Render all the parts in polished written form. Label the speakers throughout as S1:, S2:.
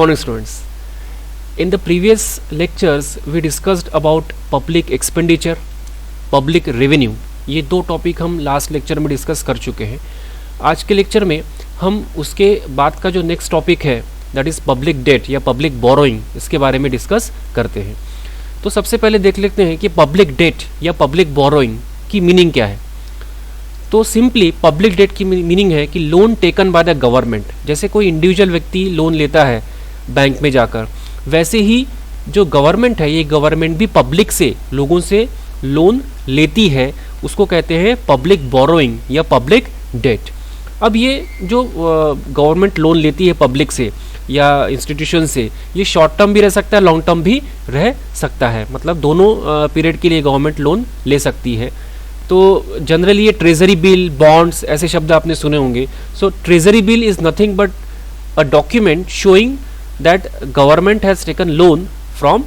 S1: Morning students. In the previous lectures we discussed about public expenditure, public revenue. ये दो topic हम last lecture में discuss कर चुके हैं. आज के लेक्चर में हम उसके बाद का जो नेक्स्ट टॉपिक है दैट इज़ पब्लिक डेट या पब्लिक बोरोइंग, इसके बारे में डिस्कस करते हैं. तो सबसे पहले देख लेते हैं कि पब्लिक डेट या पब्लिक बोरोइंग की मीनिंग क्या है. तो सिंपली पब्लिक डेट की मीनिंग है कि loan taken by the government. जैसे कोई इंडिविजुअल व्यक्ति लोन लेता है बैंक में जाकर, वैसे ही जो गवर्नमेंट है ये गवर्नमेंट भी पब्लिक से, लोगों से लोन लेती है, उसको कहते हैं पब्लिक बोरोइंग या पब्लिक डेट. अब ये जो गवर्नमेंट लोन लेती है पब्लिक से या इंस्टीट्यूशन से, ये शॉर्ट टर्म भी रह सकता है, लॉन्ग टर्म भी रह सकता है. मतलब दोनों पीरियड के लिए गवर्नमेंट लोन ले सकती है. तो जनरली ये ट्रेजरी बिल, बॉन्ड्स, ऐसे शब्द आपने सुने होंगे. सो treasury bill is nothing but a document showing that government has taken loan from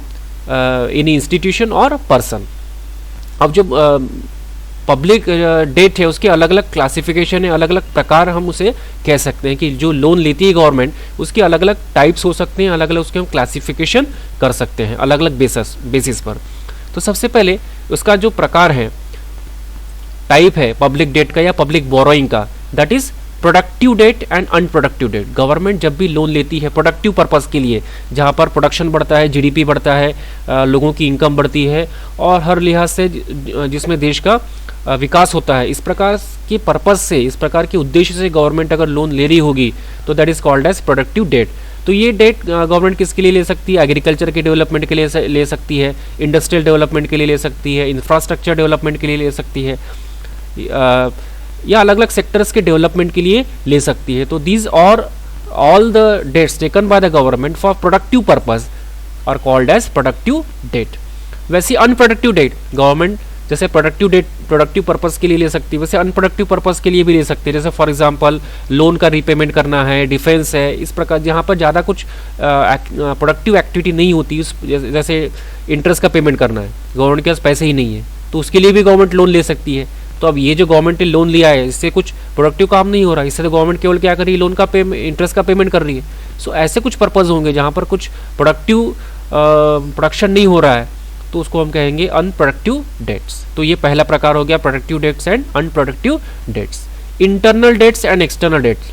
S1: any institution और पर्सन. अब जो पब्लिक डेट है उसके अलग अलग क्लासिफिकेशन है, अलग अलग प्रकार हम उसे कह सकते हैं कि जो लोन लेती है गवर्नमेंट उसके अलग अलग टाइप्स हो सकते हैं, अलग अलग उसके हम क्लासिफिकेशन कर सकते हैं अलग अलग बेसिस पर. तो सबसे पहले उसका जो प्रकार है, टाइप है पब्लिक डेट का या पब्लिक बोरोइंग का, that is productive debt and unproductive debt. Government जब भी लोन लेती है प्रोडक्टिव पर्पस के लिए, जहाँ पर प्रोडक्शन बढ़ता है, जीडीपी बढ़ता है, लोगों की इनकम बढ़ती है और हर लिहाज से जिसमें देश का विकास होता है, इस प्रकार के पर्पस से, इस प्रकार के उद्देश्य से गवर्नमेंट अगर लोन ले रही होगी तो that is called as productive debt. तो ये डेट गवर्नमेंट किसके लिए ले सकती है? एग्रीकल्चर के डेवलपमेंट के लिए ले सकती है, इंडस्ट्रियल डेवलपमेंट के लिए ले सकती है, इंफ्रास्ट्रक्चर डेवलपमेंट के लिए ले सकती है, या अलग अलग सेक्टर्स के डेवलपमेंट के लिए ले सकती है. तो these are all the debts taken by the government for productive purpose are called as productive debt. वैसे अनप्रोडक्टिव डेट गवर्नमेंट जैसे प्रोडक्टिव डेट प्रोडक्टिव पर्पस के लिए ले सकती है, वैसे अनप्रोडक्टिव पर्पस के लिए भी ले सकती है. जैसे फॉर एग्जांपल लोन का रीपेमेंट करना है, डिफेंस है, इस प्रकार जहाँ पर ज़्यादा कुछ प्रोडक्टिव एक्टिविटी नहीं होती, जैसे इंटरेस्ट का पेमेंट करना है, गवर्नमेंट के पास पैसे ही नहीं है, तो उसके लिए भी गवर्नमेंट लोन ले सकती है. तो अब ये जो गवर्नमेंट ने लोन लिया है इससे कुछ प्रोडक्टिव काम नहीं हो रहा, इससे तो गवर्नमेंट केवल क्या कर रही है, लोन का इंटरेस्ट का पेमेंट कर रही है. सो ऐसे कुछ पर्पज होंगे जहाँ पर कुछ प्रोडक्टिव प्रोडक्शन नहीं हो रहा है, तो उसको हम कहेंगे अनप्रोडक्टिव डेट्स. तो ये पहला प्रकार हो गया productive debts and unproductive debts. Internal debts and external debts.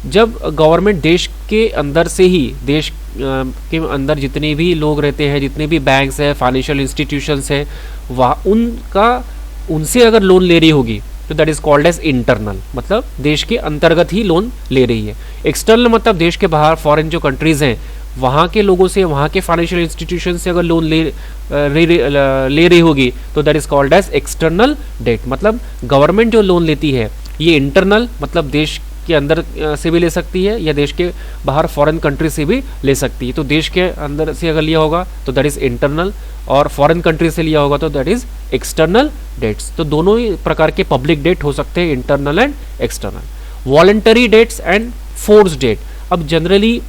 S1: जब गवर्नमेंट देश के अंदर से ही, देश के अंदर जितने भी लोग रहते हैं, जितने भी बैंक्स हैं, फाइनेंशियल इंस्टीट्यूशंस हैं, वहाँ उनसे अगर लोन ले रही होगी तो that is called as internal, मतलब देश के अंतर्गत ही लोन ले रही है. एक्सटर्नल मतलब देश के बाहर, फॉरेन जो कंट्रीज हैं वहाँ के लोगों से, वहाँ के फाइनेंशियल इंस्टीट्यूशन से अगर लोन ले रही होगी तो that is called as external debt. मतलब गवर्नमेंट जो लोन लेती है ये इंटरनल मतलब देश के अंदर से भी ले सकती है या देश के बाहर फॉरेन कंट्री से भी ले सकती है. तो देश के अंदर से अगर लिया होगा तो दैट इज इंटरनल और फॉरेन कंट्री से लिया होगा तो दैट इज एक्सटर्नल डेट्स. तो दोनों ही प्रकार के पब्लिक डेट हो सकते हैं, internal and external. Voluntary debts and force debt. अब जनरली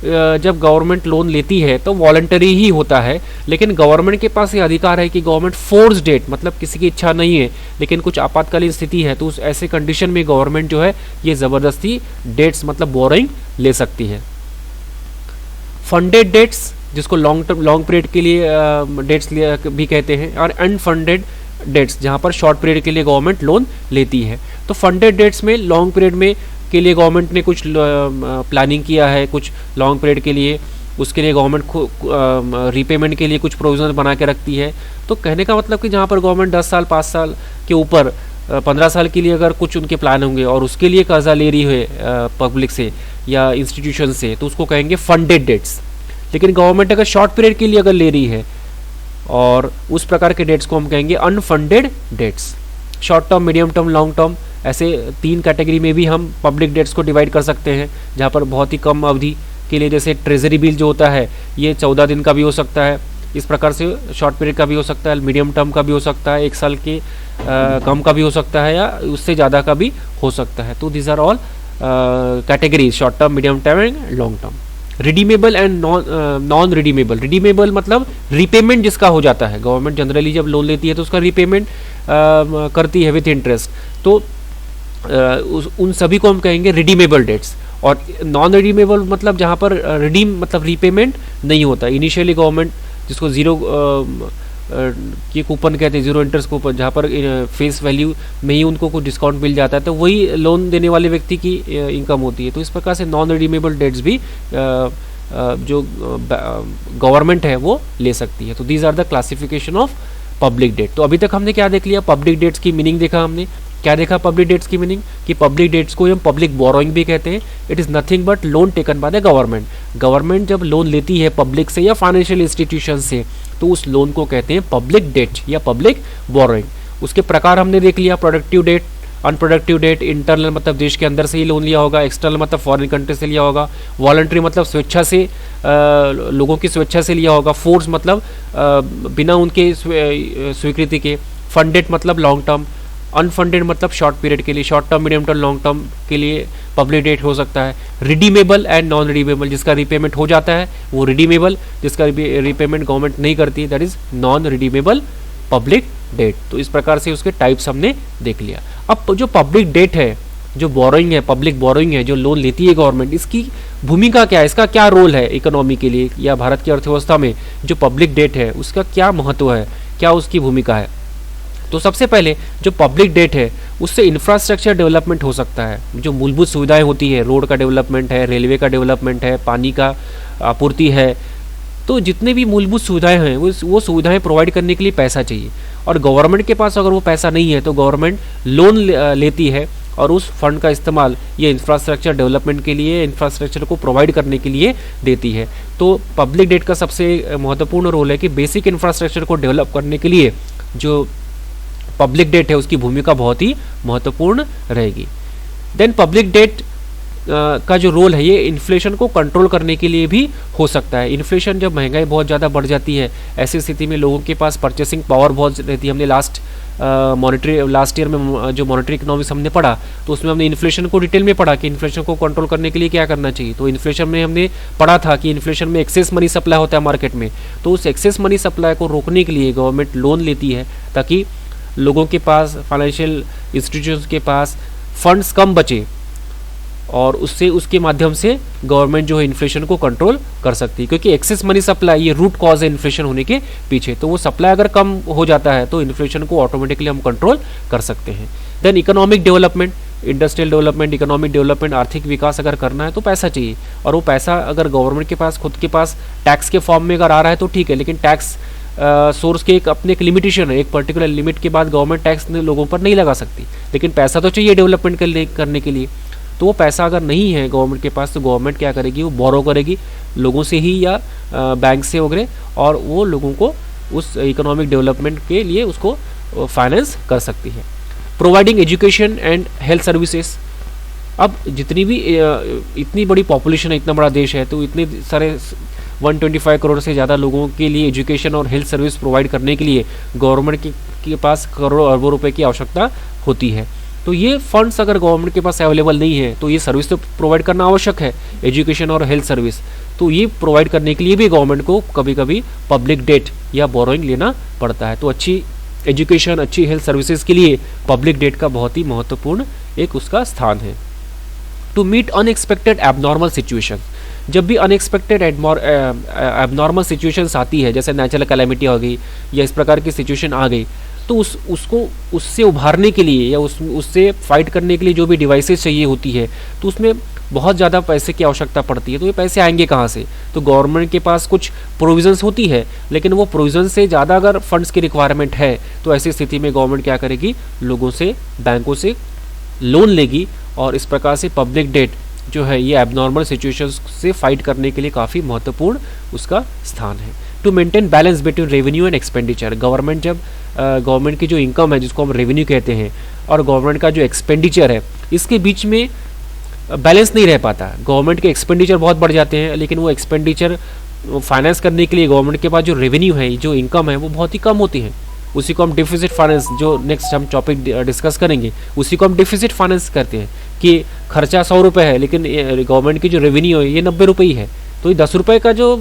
S1: जब गवर्नमेंट लोन लेती है तो वॉलंटरी ही होता है, लेकिन गवर्नमेंट के पास ये अधिकार है कि गवर्नमेंट फोर्स डेट, मतलब किसी की इच्छा नहीं है लेकिन कुछ आपातकालीन स्थिति है, तो उस ऐसे कंडीशन में गवर्नमेंट जो है ये ज़बरदस्ती डेट्स मतलब बोरोइंग ले सकती है. फंडेड डेट्स जिसको लॉन्ग पीरियड के लिए डेट्स भी कहते हैं, और अनफंडेड डेट्स जहाँ पर शॉर्ट पीरियड के लिए गवर्नमेंट लोन लेती है. तो फंडेड डेट्स में लॉन्ग पीरियड में के लिए गवर्नमेंट ने कुछ प्लानिंग किया है, कुछ लॉन्ग पीरियड के लिए, उसके लिए गवर्नमेंट रीपेमेंट के लिए कुछ प्रोविजन बना के रखती है. तो कहने का मतलब कि जहाँ पर गवर्नमेंट 10 साल 5 साल के ऊपर 15 साल के लिए अगर कुछ उनके प्लान होंगे और उसके लिए कर्जा ले रही है पब्लिक से या इंस्टीट्यूशन से, तो उसको कहेंगे फंडेड डेट्स. लेकिन गवर्नमेंट अगर शॉर्ट पीरियड के लिए अगर ले रही है और उस प्रकार के डेट्स को हम कहेंगे unfunded debts. Short term, medium term, long term, ऐसे 3 कैटेगरी में भी हम पब्लिक डेट्स को डिवाइड कर सकते हैं, जहाँ पर बहुत ही कम अवधि के लिए, जैसे ट्रेजरी बिल जो होता है ये 14 दिन का भी हो सकता है, इस प्रकार से शॉर्ट पीरियड का भी हो सकता है, मीडियम टर्म का भी हो सकता है, 1 साल के कम का भी हो सकता है या उससे ज़्यादा का भी हो सकता है. तो these are all categories, short term, medium term and long term. Redeemable and non redeemable. Redeemable मतलब रीपेमेंट जिसका हो जाता है, गवर्नमेंट जनरली जब लोन लेती है तो उसका रीपेमेंट करती है विथ इंटरेस्ट, तो उन सभी को हम कहेंगे रिडीमेबल डेट्स. और नॉन रिडीमेबल मतलब जहाँ पर रिडीम मतलब रीपेमेंट नहीं होता। इनिशियली गवर्नमेंट जिसको ज़ीरो ये कूपन कहते हैं, जीरो इंटरेस्ट कूपन, जहाँ पर फेस वैल्यू में ही उनको कुछ डिस्काउंट मिल जाता है, तो वही लोन देने वाले व्यक्ति की इनकम होती है। तो इस प्रकार से नॉन रिडीमेबल डेट्स भी जो गवर्नमेंट है वो ले सकती है। तो these are the classification of public debt. तो अभी तक हमने क्या देख लिया, पब्लिक डेट्स की मीनिंग देखा हमने। क्या देखा पब्लिक डेट्स की मीनिंग, कि पब्लिक डेट्स को हम पब्लिक बोरोइंग भी कहते हैं। It is nothing but loan taken by the government. Government जब लोन लेती है पब्लिक से या फाइनेंशियल इंस्टीट्यूशन से, तो उस लोन को कहते हैं पब्लिक डेट या पब्लिक बोरोइंग। उसके प्रकार हमने देख लिया, productive debt, unproductive debt, internal मतलब देश के अंदर से ही लोन लिया होगा, एक्सटर्नल मतलब फॉरेन कंट्री से लिया होगा, वॉलंटरी मतलब स्वेच्छा से लोगों की स्वेच्छा से लिया होगा, फोर्स मतलब बिना उनके स्वीकृति के, फंडेड मतलब लॉन्ग टर्म, अनफंडेड मतलब शॉर्ट पीरियड के लिए, short term, medium term, long term के लिए पब्लिक डेट हो सकता है। रिडीमेबल एंड नॉन रिडीमेबल, जिसका रीपेमेंट हो जाता है वो रिडीमेबल, जिसका रीपेमेंट गवर्नमेंट नहीं करती है that is non redeemable public debt. तो इस प्रकार से उसके टाइप्स हमने देख लिया। अब जो पब्लिक डेट है, जो बोरोइंग है, पब्लिक बोरोइंग है, जो लोन लेती है गवर्नमेंट, इसकी भूमिका क्या है, इसका क्या रोल है इकोनॉमी के लिए या भारत की अर्थव्यवस्था में जो पब्लिक डेट है उसका क्या महत्व है, क्या उसकी भूमिका है। तो सबसे पहले जो पब्लिक डेट है उससे इंफ्रास्ट्रक्चर डेवलपमेंट हो सकता है। जो मूलभूत सुविधाएं होती है, रोड का डेवलपमेंट है, रेलवे का डेवलपमेंट है, पानी का आपूर्ति है, तो जितने भी मूलभूत सुविधाएं हैं वो सुविधाएं प्रोवाइड करने के लिए पैसा चाहिए। और गवर्नमेंट के पास अगर वो पैसा नहीं है तो गवर्नमेंट लोन लेती है और उस फंड का इस्तेमाल ये इंफ्रास्ट्रक्चर डेवलपमेंट के लिए, इंफ्रास्ट्रक्चर को प्रोवाइड करने के लिए देती है। तो पब्लिक डेट का सबसे महत्वपूर्ण रोल है कि बेसिक इंफ्रास्ट्रक्चर को डेवलप करने के लिए जो पब्लिक डेट है उसकी भूमिका बहुत ही महत्वपूर्ण रहेगी। देन पब्लिक डेट का जो रोल है ये इन्फ्लेशन को कंट्रोल करने के लिए भी हो सकता है। इन्फ्लेशन जब महंगाई बहुत ज़्यादा बढ़ जाती है, ऐसी स्थिति में लोगों के पास परचेसिंग पावर बहुत रहती है। हमने लास्ट ईयर में जो मॉनेटरी इकोनॉमिक्स हमने पढ़ा तो उसमें हमने इन्फ्लेशन को डिटेल में पढ़ा कि इन्फ्लेशन को कंट्रोल करने के लिए क्या करना चाहिए। तो इन्फ्लेशन में हमने पढ़ा था कि इन्फ्लेशन में एक्सेस मनी सप्लाई होता है मार्केट में, तो उस एक्सेस मनी सप्लाई को रोकने के लिए गवर्नमेंट लोन लेती है ताकि लोगों के पास, फाइनेंशियल इंस्टीट्यूशंस के पास फंड्स कम बचे और उससे उसके माध्यम से गवर्नमेंट जो है इन्फ्लेशन को कंट्रोल कर सकती है। क्योंकि एक्सेस मनी सप्लाई ये रूट कॉज है इन्फ्लेशन होने के पीछे, तो वो सप्लाई अगर कम हो जाता है तो इन्फ्लेशन को ऑटोमेटिकली हम कंट्रोल कर सकते हैं। Then economic development, industrial development, economic development, आर्थिक विकास अगर करना है तो पैसा चाहिए। और वो पैसा अगर गवर्नमेंट के पास, खुद के पास टैक्स के फॉर्म में अगर आ रहा है तो ठीक है, लेकिन टैक्स सोर्स के अपने एक लिमिटेशन है, एक पर्टिकुलर लिमिट के बाद गवर्नमेंट टैक्स लोगों पर नहीं लगा सकती, लेकिन पैसा तो चाहिए डेवलपमेंट करने के लिए। तो वो पैसा अगर नहीं है गवर्नमेंट के पास तो गवर्नमेंट क्या करेगी, वो बोरो करेगी लोगों से ही या बैंक से वगैरह, और वो लोगों को उस इकोनॉमिक डेवलपमेंट के लिए उसको फाइनेंस कर सकती है। Providing education and health services. अब जितनी भी इतनी बड़ी पॉपुलेशन है, इतना बड़ा देश है, तो इतने सारे 125 करोड़ से ज़्यादा लोगों के लिए एजुकेशन और हेल्थ सर्विस प्रोवाइड करने के लिए गवर्नमेंट के पास करोड़ों अरबों रुपए की आवश्यकता होती है। तो ये फंड्स अगर गवर्नमेंट के पास अवेलेबल नहीं है तो ये सर्विस तो प्रोवाइड करना आवश्यक है, एजुकेशन और हेल्थ सर्विस। तो ये प्रोवाइड करने के लिए भी गवर्नमेंट को कभी कभी पब्लिक डेट या बोरोइंग लेना पड़ता है। तो अच्छी एजुकेशन, अच्छी हेल्थ सर्विसेज के लिए पब्लिक डेट का बहुत ही महत्वपूर्ण एक उसका स्थान है। To meet unexpected abnormal situation, जब भी अनएक्सपेक्टेड एबनॉर्मल सिचुएशंस आती है, जैसे नेचुरल कैलेमिटी आ गई या इस प्रकार की सिचुएशन आ गई, तो उससे उभारने के लिए या उससे फाइट करने के लिए जो भी डिवाइसेस चाहिए होती है, तो उसमें बहुत ज़्यादा पैसे की आवश्यकता पड़ती है। तो ये पैसे आएंगे कहाँ से? तो गवर्नमेंट के पास कुछ प्रोविजंस होती है, लेकिन वो प्रोविजन से ज़्यादा अगर फंड्स की रिक्वायरमेंट है तो ऐसी स्थिति में गवर्नमेंट क्या करेगी, लोगों से, बैंकों से लोन लेगी, और इस प्रकार से पब्लिक डेट जो है ये एबनॉर्मल सिचुएशंस से फाइट करने के लिए काफ़ी महत्वपूर्ण उसका स्थान है। To maintain balance between revenue and expenditure, government की जो इनकम है जिसको हम रेवेन्यू कहते हैं और गवर्नमेंट का जो एक्सपेंडिचर है, इसके बीच में बैलेंस नहीं रह पाता। गवर्नमेंट के एक्सपेंडिचर बहुत बढ़ जाते हैं, लेकिन वो एक्सपेंडिचर फाइनेंस करने के लिए गवर्नमेंट के पास जो रेवेन्यू है, जो इनकम है, वो बहुत ही कम होती है। उसी को हम डिफिसिट फाइनेंस, जो नेक्स्ट हम टॉपिक डिस्कस करेंगे, उसी को हम डिफिसिट फाइनेंस करते हैं कि खर्चा 100 रुपये है लेकिन गवर्नमेंट की जो रेवेन्यू है ये 90 रुपये ही है, तो ये 10 रुपये का जो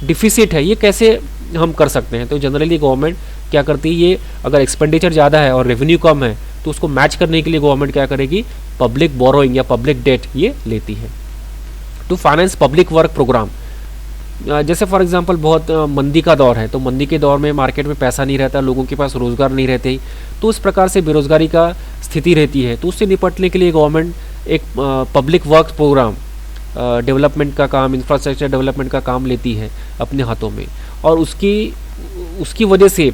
S1: डिफिसिट है ये कैसे हम कर सकते हैं। तो जनरली गवर्नमेंट क्या करती है, ये अगर एक्सपेंडिचर ज़्यादा है और रेवेन्यू कम है तो उसको मैच करने के लिए गवर्नमेंट क्या करेगी, पब्लिक बोरोइंग या पब्लिक डेट ये लेती है। To finance public work program. जैसे फॉर एग्जांपल बहुत मंदी का दौर है, तो मंदी के दौर में मार्केट में पैसा नहीं रहता, लोगों के पास रोज़गार नहीं रहते, तो उस प्रकार से बेरोज़गारी का स्थिति रहती है। तो उससे निपटने के लिए गवर्नमेंट एक पब्लिक वर्क प्रोग्राम डेवलपमेंट का काम, इंफ्रास्ट्रक्चर डेवलपमेंट का काम लेती है अपने हाथों में, और उसकी वजह से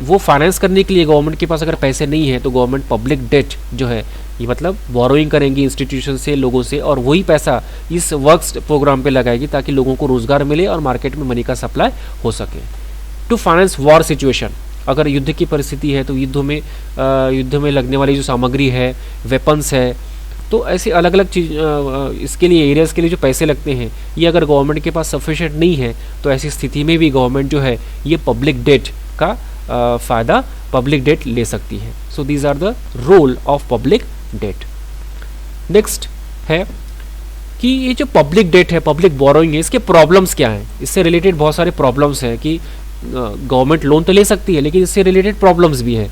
S1: वो फाइनेंस करने के लिए गवर्नमेंट के पास अगर पैसे नहीं है तो गवर्नमेंट पब्लिक डेट जो है, ये मतलब बोरोइंग करेंगी इंस्टीट्यूशन से, लोगों से, और वही पैसा इस वर्क्स प्रोग्राम पे लगाएगी ताकि लोगों को रोज़गार मिले और मार्केट में मनी का सप्लाई हो सके। टू फाइनेंस वॉर सिचुएशन, अगर युद्ध की परिस्थिति है तो युद्ध में लगने वाली जो सामग्री है, वेपन्स है, तो ऐसी अलग अलग चीज़ इसके लिए एरियाज़ के लिए जो पैसे लगते हैं, ये अगर गवर्नमेंट के पास सफिशिएंट नहीं है तो ऐसी स्थिति में भी गवर्नमेंट जो है ये पब्लिक डेट का फ़ायदा पब्लिक डेट ले सकती है। So these are the role of public debt. Next है कि ये जो पब्लिक डेट है, पब्लिक बोरोइंग है, इसके प्रॉब्लम्स क्या हैं। इससे रिलेटेड बहुत सारे प्रॉब्लम्स हैं कि गवर्नमेंट लोन तो ले सकती है लेकिन इससे रिलेटेड प्रॉब्लम्स भी हैं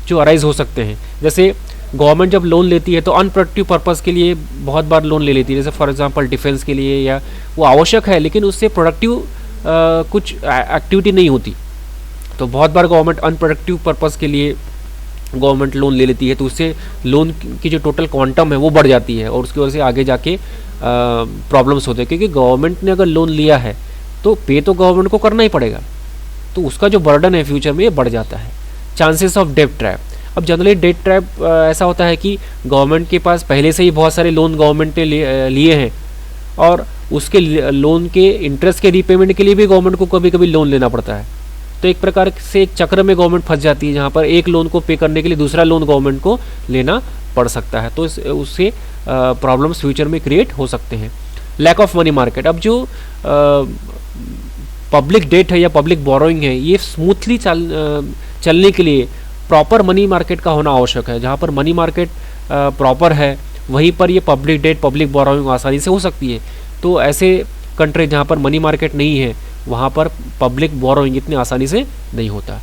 S1: जो अराइज हो सकते हैं। जैसे गवर्नमेंट जब लोन लेती है तो अनप्रोडक्टिव पर्पज़ के लिए बहुत बार लोन ले लेती है, जैसे फॉर एग्जांपल डिफेंस के लिए, या वो आवश्यक है लेकिन उससे प्रोडक्टिव कुछ एक्टिविटी नहीं होती, तो बहुत बार गवर्नमेंट अनप्रोडक्टिव पर्पज़ के लिए गवर्नमेंट लोन ले लेती है, तो उससे लोन की जो टोटल क्वांटम है वो बढ़ जाती है और उसकी वजह से आगे जाके प्रॉब्लम्स होते हैं, क्योंकि गवर्नमेंट ने अगर लोन लिया है तो पे तो गवर्नमेंट को करना ही पड़ेगा, तो उसका जो बर्डन है फ्यूचर में ये बढ़ जाता है। चांसेस ऑफ डेट ट्रैप, अब जनरली डेट ट्रैप ऐसा होता है कि गवर्नमेंट के पास पहले से ही बहुत सारे लोन गवर्नमेंट ने लिए हैं और उसके लोन के इंटरेस्ट के रीपेमेंट के लिए भी गवर्नमेंट को कभी कभी लोन लेना पड़ता है, तो एक प्रकार से एक चक्र में गवर्नमेंट फंस जाती है जहाँ पर एक लोन को पे करने के लिए दूसरा लोन गवर्नमेंट को लेना पड़ सकता है, तो उससे प्रॉब्लम्स फ्यूचर में क्रिएट हो सकते हैं। लैक ऑफ मनी मार्केट, अब जो पब्लिक डेट है या पब्लिक बोरोइंग है, ये स्मूथली चलने के लिए प्रॉपर मनी मार्केट का होना आवश्यक है। जहाँ पर मनी मार्केट प्रॉपर है वहीं पर ये पब्लिक डेट, पब्लिक बोरोइंग आसानी से हो सकती है। तो ऐसे कंट्री जहाँ पर मनी मार्केट नहीं है वहाँ पर पब्लिक बोरोइंग इतनी आसानी से नहीं होता।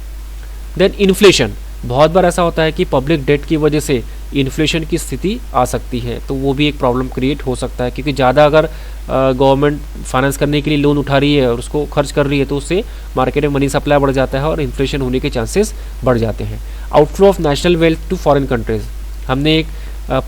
S1: देन इन्फ्लेशन, बहुत बार ऐसा होता है कि पब्लिक डेट की वजह से इन्फ्लेशन की स्थिति आ सकती है, तो वो भी एक प्रॉब्लम क्रिएट हो सकता है, क्योंकि ज़्यादा अगर गवर्नमेंट फाइनेंस करने के लिए लोन उठा रही है और उसको खर्च कर रही है तो उससे मार्केट में मनी सप्लाई बढ़ जाता है और इन्फ्लेशन होने के चांसेस बढ़ जाते हैं। Outflow of national wealth to foreign countries, हमने एक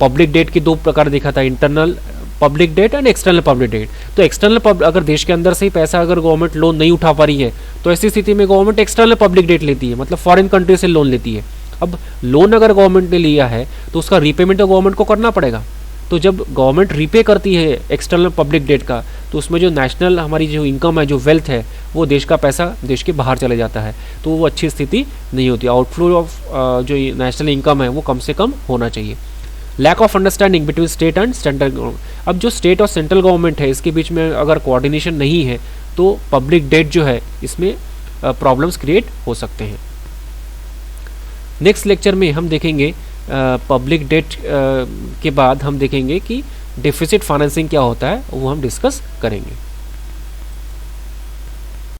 S1: पब्लिक डेट के दो प्रकार देखा था, internal public debt and external public debt. तो एक्सटर्नल अगर देश के अंदर से ही पैसा अगर गवर्नमेंट लोन नहीं उठा पा रही है तो ऐसी स्थिति में गवर्नमेंट एक्सटर्नल पब्लिक डेट लेती है, मतलब फॉरेन कंट्री से लोन लेती है। अब लोन अगर गवर्नमेंट ने लिया है तो उसका रीपेमेंट तो गवर्नमेंट को करना पड़ेगा, तो जब गवर्नमेंट रीपे करती है एक्सटर्नल पब्लिक डेट का तो उसमें जो नेशनल हमारी जो इनकम है, जो वेल्थ है, वो देश का पैसा देश के बाहर चले जाता है, तो वो अच्छी स्थिति नहीं होती। आउटफ्लो ऑफ जो नेशनल इनकम है वो कम से कम होना चाहिए। Lack of understanding between state and central government, अब जो स्टेट और सेंट्रल गवर्नमेंट है इसके बीच में अगर कोऑर्डिनेशन नहीं है तो पब्लिक डेट जो है इसमें प्रॉब्लम्स क्रिएट हो सकते हैं। नेक्स्ट लेक्चर में हम देखेंगे पब्लिक डेट के बाद हम देखेंगे कि डेफिसिट फाइनेंसिंग क्या होता है, वो हम डिस्कस करेंगे।